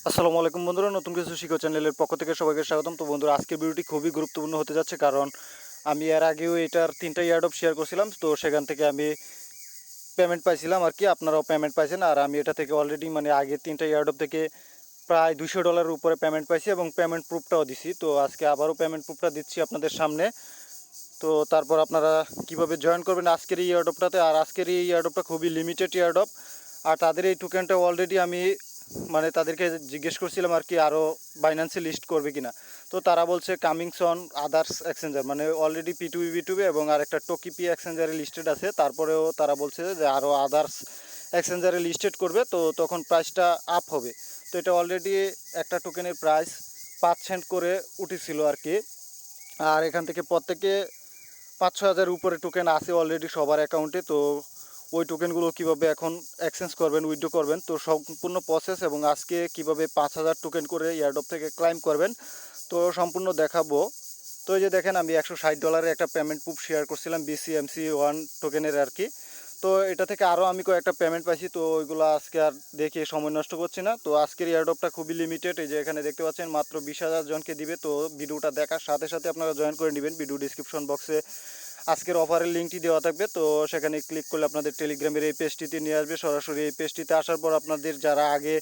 আসসালামু আলাইকুম বন্ধুরা, নতুন কিছু শিখো চ্যানেলের পক্ষ থেকে সবাইকে স্বাগতম। তো বন্ধুরা, আজকের ভিডিওটি খুবই গুরুত্বপূর্ণ হতে যাচ্ছে, কারণ আমি এর আগেও এটার 3টা ইয়ারড্রপ শেয়ার করছিলাম। তো সেখান থেকে আমি পেমেন্ট পাইছিলাম আর কি, আপনারাও পেমেন্ট পাইছেন। আর আমি এটা থেকে অলরেডি আগে 3টা ইয়ারড্রপ থেকে প্রায় $200 উপরে পেমেন্ট পাইছি এবং পেমেন্ট প্রুফটাও দিছি। তো আজকে আবারও পেমেন্ট প্রুফটা দিচ্ছি আপনাদের সামনে। তো তারপর আপনারা কিভাবে জয়েন করবেন আজকের এই ইয়ারড্রপটাতে। আর আজকের এই ইয়ারড্রপটা খুবই লিমিটেড ইয়ারড্রপ। আর তাদের এই টোকেনটা অলরেডি আমি তাদেরকে জিজ্ঞেস করছিলাম আর কি, আরও বাইন্যান্সে লিস্ট করবে কিনা। তো তারা বলছে Cummins on others exchanger, already P2B এবং আর একটা টোকিপি এক্সচেঞ্জারে লিস্টেড আছে। তারপরেও তারা বলছে যে আরও আদার্স এক্সচেঞ্জারে লিস্টেড করবে, তো তখন প্রাইসটা আপ হবে। তো এটা অলরেডি একটা টোকেনের প্রাইস 5 সেন্ট করে উঠেছিল আর কি। আর এখান থেকে প্রত্যেকে 5-6 হাজার উপরে টোকেন আছে অলরেডি সবার অ্যাকাউন্টে। তো ওই টোকেনগুলো কীভাবে এখন এক্সচেঞ্জ করবেন, উইথড্র করবেন, তো সম্পূর্ণ প্রসেস এবং আজকে কীভাবে 5,000 টোকেন করে এয়ারড্রপ থেকে ক্লাইম করবেন, তো সম্পূর্ণ দেখাবো। তো এই যে দেখেন, আমি $160 একটা পেমেন্ট প্রুফ শেয়ার করছিলাম BCMC1 টোকেনের আর কি। তো এটা থেকে আরও আমি কয়েকটা পেমেন্ট পাইছি, তো ওইগুলো আজকে আর দেখে সময় নষ্ট করছি না। তো আজকের এয়ারড্রপটা খুবই লিমিটেড। এই যে এখানে দেখতে পাচ্ছেন মাত্র 20,000 জনকে দিবে। তো ভিডিওটা দেখার সাথে সাথে আপনারা জয়েন করে নেবেন। ভিডিও ডিসক্রিপশন বক্সে আজকের অফারের লিঙ্কটি দেওয়া থাকবে, তো সেখানে ক্লিক করলে আপনাদের টেলিগ্রামের এই পেজটিতে নিয়ে আসবে। সরাসরি এই পেজটিতে আসার পর আপনাদের যারা আগে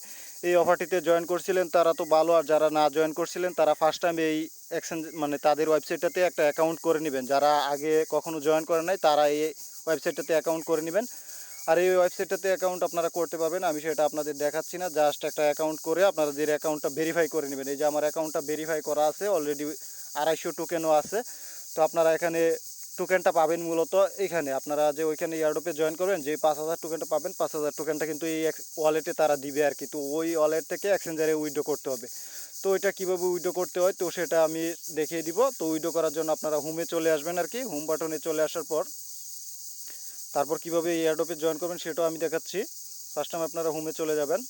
এই অফারটিতে জয়েন করছিলেন তারা তো ভালো, আর যারা না জয়েন করছিলেন তারা ফার্স্ট টাইম এই এক্সচেঞ্জ তাদের ওয়েবসাইটটাতে একটা অ্যাকাউন্ট করে নেবেন। যারা আগে কখনো জয়েন করেন নাই তারা এই ওয়েবসাইটটাতে অ্যাকাউন্ট করে নেবেন। আর এই ওয়েবসাইটটাতে অ্যাকাউন্ট আপনারা করতে পারবেন, আমি সেটা আপনাদের দেখাচ্ছি না। জাস্ট একটা অ্যাকাউন্ট করে আপনাদের অ্যাকাউন্টটা ভেরিফাই করে নেবেন। এই যে আমার অ্যাকাউন্টটা ভেরিফাই করা আছে, অলরেডি 250 টোকেনও আছে। তো আপনারা এখানে টোকেনটা পাবেন মূলত এখানে। আপনারা যে ওইখানে এয়ারড্রপে জয়েন করবেন, যে 5,000 টোকেনটা পাবেন, 5,000 টোকেনটা কিন্তু এই ওয়ালেটে তারা দিবে আর কি। তো ওই ওয়ালেট থেকে এক্সচেঞ্জারে উইথড্র করতে হবে। তো এটা কীভাবে উইথড্র করতে হয় তো সেটা আমি দেখিয়ে দিব। তো উইথড্র করার জন্য আপনারা হোমে চলে আসবেন আর কি। হোম বাটনে চলে আসার পর তারপর কীভাবে এই এয়ারড্রপে জয়েন করবেন সেটাও আমি দেখাচ্ছি। ফার্স্ট টাইম আপনারা হোমে চলে যাবেন।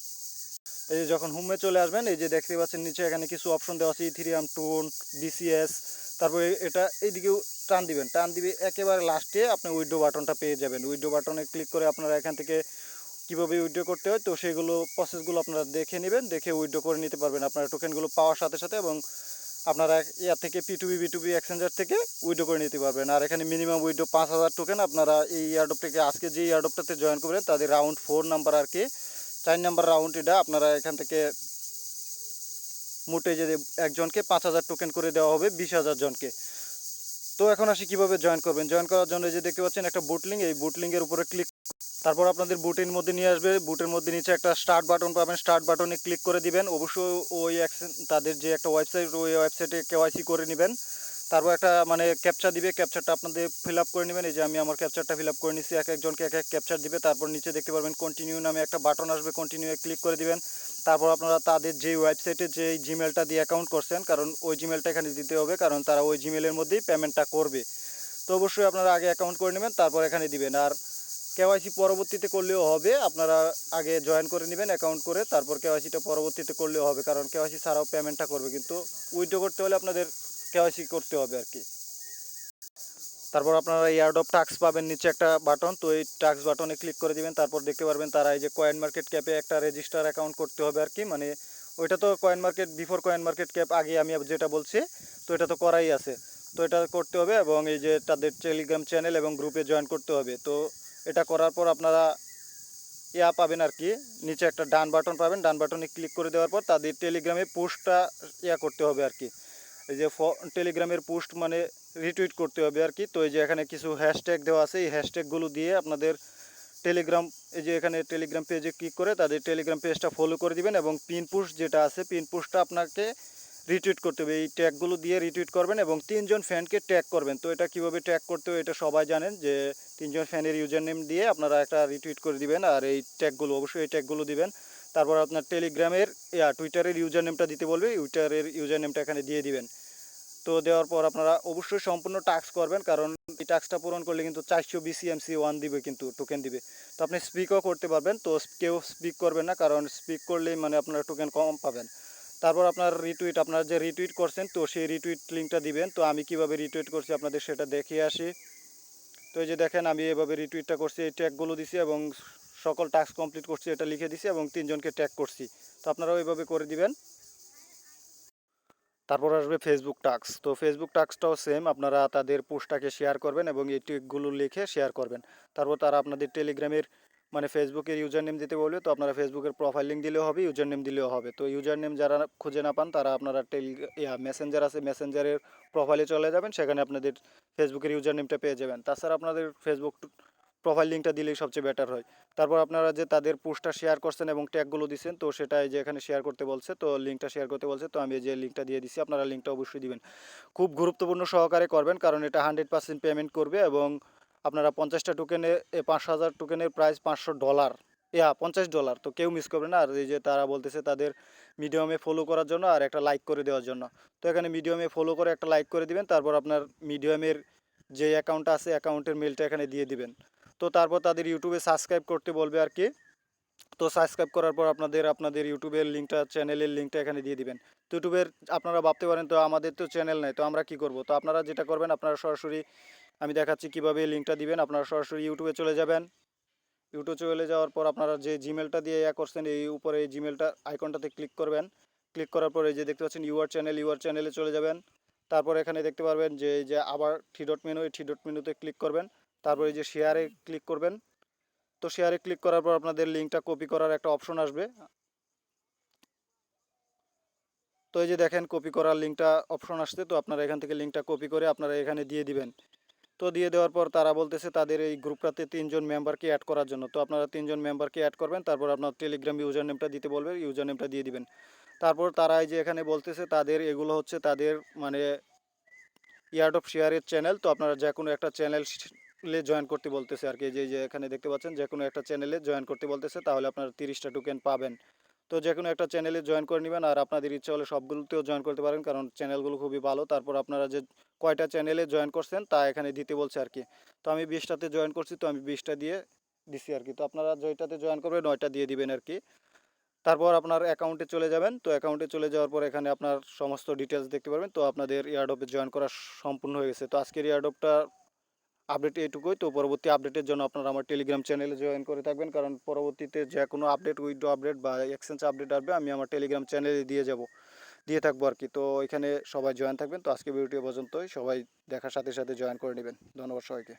এই যে যখন হোমে চলে আসবেন, এই যে দেখতে পাচ্ছেন নিচে এখানে কিছু অপশন দেওয়া আছে, ইথিরিয়াম, টোন, BCS। তারপরে এটা এইদিকেও টান দিবেন, টান দিবে একেবারে লাস্টে আপনি উইথড্র বাটনটা পেয়ে যাবেন। উইথড্র বাটনে ক্লিক করে আপনারা এখান থেকে কীভাবে উইথড্র করতে হয় তো সেগুলো প্রসেসগুলো আপনারা দেখে নেবেন, দেখে উইথড্র করে নিতে পারবেন আপনারা টোকেনগুলো পাওয়ার সাথে সাথে। এবং আপনারা ইয়ার থেকে P2B এক্সচেঞ্জার থেকে উইথড্র করে নিতে পারবেন। আর এখানে মিনিমাম উইথড্র 5,000 টোকেন। আপনারা এই এয়ারড্রপ থেকে আজকে যে এয়ারড্রপটাতে জয়েন করবেন তাদের রাউন্ড 4 নাম্বার আর কি, 4 নাম্বার রাউন্ড এটা। আপনারা এখান থেকে মোটে যে একজনকে 5,000 টোকেন করে দেওয়া হবে 20,000 জনকে। তো এখন আসি কীভাবে জয়েন করবেন। জয়েন করার জন্য যে দেখতে পাচ্ছেন একটা বুট লিঙ্ক, এই বুট লিঙ্কের উপরে ক্লিক, তারপর আপনাদের বুটের মধ্যে নিয়ে আসবে। বুটের মধ্যে নিচে একটা স্টার্ট বাটন পাবেন, স্টার্ট বাটনে ক্লিক করে দিবেন। অবশ্যই ওই তাদের যে একটা ওয়েবসাইট, ওই ওয়েবসাইটে KYC করে নেবেন। তারপর একটা ক্যাপচা দিবে, ক্যাপচারটা আপনাদের ফিল আপ করে নেবেন। এই যে আমি আমার ক্যাপচারটা ফিল আপ করে নিচ্ছি। এক একজনকে এক এক ক্যাপচার দিবে। তারপর নিচে দেখতে পারবেন কন্টিনিউ নামে একটা বাটন আসবে, কন্টিনিউয়ে ক্লিক করে দিবেন। তারপর আপনারা তাদের যে ওয়েবসাইটে যে জিমেলটা দিয়ে অ্যাকাউন্ট করছেন, কারণ ওই জিমেলটা এখানে দিতে হবে, কারণ তারা ওই জিমেলের মধ্যেই পেমেন্টটা করবে। তো অবশ্যই আপনারা আগে অ্যাকাউন্ট করে নেবেন, তারপর এখানে দিবেন। আর KYC পরবর্তীতে করলেও হবে, আপনারা আগে জয়েন করে নেবেন অ্যাকাউন্ট করে, তারপর KYCটা পরবর্তীতে করলেও হবে, কারণ KYC ছাড়াও পেমেন্টটা করবে। কিন্তু উইথড্র করতে হলে আপনাদের KYC করতে হবে আর কি। তারপর আপনারা এয়ারড্রপ টাস্ক পাবেন, নিচে একটা বাটন, তো এই টাস্ক বাটনে ক্লিক করে দিবেন। তারপর দেখতে পারবেন তারা এই যে কয়েন মার্কেট ক্যাপে একটা রেজিস্টার অ্যাকাউন্ট করতে হবে আর কি। ওইটা তো coin market, before coin market cap আগে আমি যেটা বলছি, তো এটা তো করাই আছে। তো এটা করতে হবে এবং এই যে তাদের টেলিগ্রাম চ্যানেল এবং গ্রুপে জয়েন করতে হবে। তো এটা করার পর আপনারা পাবেন আর কি, নিচে একটা ডান বাটন পাবেন। ডান বাটনে ক্লিক করে দেওয়ার পর তাদের টেলিগ্রামে পোস্টটা করতে হবে আর কি। এই যে টেলিগ্রামের পোস্ট রিটুইট করতে হবে আর কি। তো এই যে এখানে কিছু হ্যাশট্যাগ দেওয়া আছে, এই হ্যাশট্যাগুলো দিয়ে আপনাদের টেলিগ্রাম, এই যে এখানে টেলিগ্রাম পেজে ক্লিক করে তাদের টেলিগ্রাম পেজটা ফলো করে দিবেন। এবং পিন পোস্ট যেটা আছে, পিন পোস্টটা আপনাকে রিটুইট করতে হবে। এই ট্যাগগুলো দিয়ে রিটুইট করবেন এবং 3 জন ফ্যানকে ট্যাগ করবেন। তো এটা কীভাবে ট্যাগ করতে হবে এটা সবাই জানেন, যে 3 জন ফ্যানের ইউজার নেম দিয়ে আপনারা একটা রিটুইট করে দিবেন। আর এই ট্যাগগুলো অবশ্যই এই ট্যাগগুলো দিবেন। তারপর আপনার টেলিগ্রামের টুইটারের ইউজার নেমটা দিতে বলবে, টুইটারের ইউজার নেমটা এখানে দিয়ে দিবেন। তো দেওয়ার পর আপনারা অবশ্যই সম্পূর্ণ টাস্ক করবেন, কারণ এই টাস্কটা পূরণ করলে কিন্তু 400 BCMC1 দিবে, কিন্তু টোকেন দিবে। তো আপনি স্পিকও করতে পারবেন, তো কেউ স্পিক করবেন না, কারণ স্পিক করলেই আপনারা টোকেন কম পাবেন। তারপর আপনার রিটুইট, আপনারা যে রিটুইট করছেন তো সেই রিটুইট লিঙ্কটা দিবেন। তো আমি কিভাবে রিটুইট করছি আপনাদের সেটা দেখিয়ে আসি। তো এই যে দেখেন, আমি এভাবে রিটুইটটা করছি, এই ট্যাগগুলো দিছি এবং সকল টাস্ক কমপ্লিট করছি, এটা লিখে দিছি এবং 3 জনকে ট্যাগ করছি। তো আপনারাও এইভাবে করে দিবেন। তারপর আসবে ফেসবুক টাস্ক। তো ফেসবুক টাস্কটাও সেম, আপনারা তাদের পোস্টটাকে শেয়ার করবেন এবং এই টিকগুলো লিখে শেয়ার করবেন। তারপর তারা আপনাদের টেলিগ্রামের মানে ফেসবুকের ইউজার নেম দিতে বলবে, তো আপনারা ফেসবুকের প্রোফাইল লিঙ্ক দিলেও হবে, ইউজার নেম দিলেও হবে। তো ইউজার নেম যারা খুঁজে না পান তারা আপনারা মেসেঞ্জার আছে, মেসেঞ্জারের প্রোফাইলে চলে যাবেন, সেখানে আপনাদের ফেসবুকের ইউজার নেমটা পেয়ে যাবেন। তাছাড়া আপনাদের ফেসবুক প্রোফাইল লিঙ্কটা দিলেই সবচেয়ে বেটার হয়। তারপর আপনারা যে তাদের পোস্টটা শেয়ার করছেন এবং ট্যাগগুলো দিচ্ছেন, তো সেটাই যে এখানে শেয়ার করতে বলছে, তো লিঙ্কটা শেয়ার করতে বলছে, তো আমি যে লিঙ্কটা দিয়ে দিচ্ছি, আপনারা লিঙ্কটা অবশ্যই দিবেন। খুব গুরুত্বপূর্ণ সহকারে করবেন, কারণ এটা 100% পেমেন্ট করবে এবং আপনারা 50টা টোকেনে 5,000 টোকেনের প্রাইস $500, $50। তো কেউ মিস করবে না। আর এই যে তারা বলতেছে তাদের মিডিয়ামে ফলো করার জন্য আর একটা লাইক করে দেওয়ার জন্য, তো এখানে মিডিয়ামে ফলো করে একটা লাইক করে দিবেন। তারপর আপনার মিডিয়ামের যে অ্যাকাউন্ট আছে অ্যাকাউন্টের মেলটা এখানে দিয়ে দিবেন। তো তারপর তাদের ইউটিউবে সাবস্ক্রাইব করতে বলবে আর কি। তো সাবস্ক্রাইব করার পর আপনাদের ইউটিউবের লিঙ্কটা, চ্যানেলের লিঙ্কটা এখানে দিয়ে দিবেন। তো ইউটিউবের আপনারা ভাবতে পারেন তো আমাদের তো চ্যানেল নাই, তো আমরা কি করব? তো আপনারা যেটা করবেন, আপনারা সরাসরি আমি দেখাচ্ছি কিভাবে লিঙ্কটা দিবেন। আপনারা সরাসরি ইউটিউবে চলে যাবেন। ইউটিউবে চলে যাওয়ার পর আপনারা যে জিমেলটা দিয়ে করছেন, এই উপরে এই জিমেলটা আইকনটাতে ক্লিক করবেন। ক্লিক করার পরে এই যে দেখতে পাচ্ছেন ইউআর চ্যানেলে চলে যাবেন। তারপর এখানে দেখতে পারবেন যে এই যে আবার থ্রি ডট মেনু, এই থ্রি ডট মেনুতে ক্লিক করবেন। তারপর এই যে শেয়ারে ক্লিক করবেন। তো শেয়ারে ক্লিক করার পর আপনাদের লিঙ্কটা কপি করার একটা অপশন আসবে। তো এই যে দেখেন কপি করার লিঙ্কটা অপশন আসছে, তো আপনারা এখান থেকে লিঙ্কটা কপি করে আপনারা এখানে দিয়ে দিবেন। তো দিয়ে দেওয়ার পর তারা বলতেছে তাদের এই গ্রুপটাতে 3জন মেম্বারকে অ্যাড করার জন্য, তো আপনারা 3জন মেম্বারকে অ্যাড করবেন। তারপর আপনার টেলিগ্রাম ইউজার নেমটা দিতে বলবে, ইউজার নেমটা দিয়ে দিবেন। তারপর তারা এই যে এখানে বলতেছে তাদের এগুলো হচ্ছে তাদের মানে ইয়ার্ড অফ শেয়ারের চ্যানেল, তো আপনারা যে কোনো একটা চ্যানেলে জয়েন করতে বলতেছে আর কি। যে এখানে দেখতে পাচ্ছেন যে কোনো একটা চ্যানেলে জয়েন করতে বলতেছে, তাহলে আপনারা 30টা টোকেন পাবেন। তো যে কোনো একটা চ্যানেলে জয়েন করে নেবেন, আর আপনাদের ইচ্ছা হলে সবগুলোতেও জয়েন করতে পারেন, কারণ চ্যানেলগুলো খুবই ভালো। তারপর আপনারা যে কয়টা চ্যানেলে জয়েন করছেন তা এখানে দিতে বলছে আর কি। তো আমি 20টাতে জয়েন করছি, তো আমি 20টা দিয়ে দিছি আর কি। তো আপনারা যেটাতে জয়েন করবেন 9টা দিয়ে দিবেন আর কি। তারপর আপনার অ্যাকাউন্টে চলে যাবেন। তো অ্যাকাউন্টে চলে যাওয়ার পর এখানে আপনার সমস্ত ডিটেলস দেখতে পারবেন। তো আপনাদের এয়ারড্রপে জয়েন করা সম্পূর্ণ হয়ে গেছে। তো আজকের এয়ারড্রপটা আপডেট এইটুকুই। তো পরবর্তী আপডেটের জন্য আপনারা আমার টেলিগ্রাম চ্যানেলে জয়েন করে থাকবেন, কারণ পরবর্তীতে যে কোনো আপডেট, উইথড্র আপডেট বা এক্সচেঞ্জ আপডেট আসবে, আমি আমার টেলিগ্রাম চ্যানেলে দিয়ে থাকবো আর কি। তো এখানে সবাই জয়েন থাকবেন। তো আজকে ভিডিওটি পর্যন্তই, সবাই দেখার সাথে সাথে জয়েন করে নেবেন। ধন্যবাদ সবাইকে।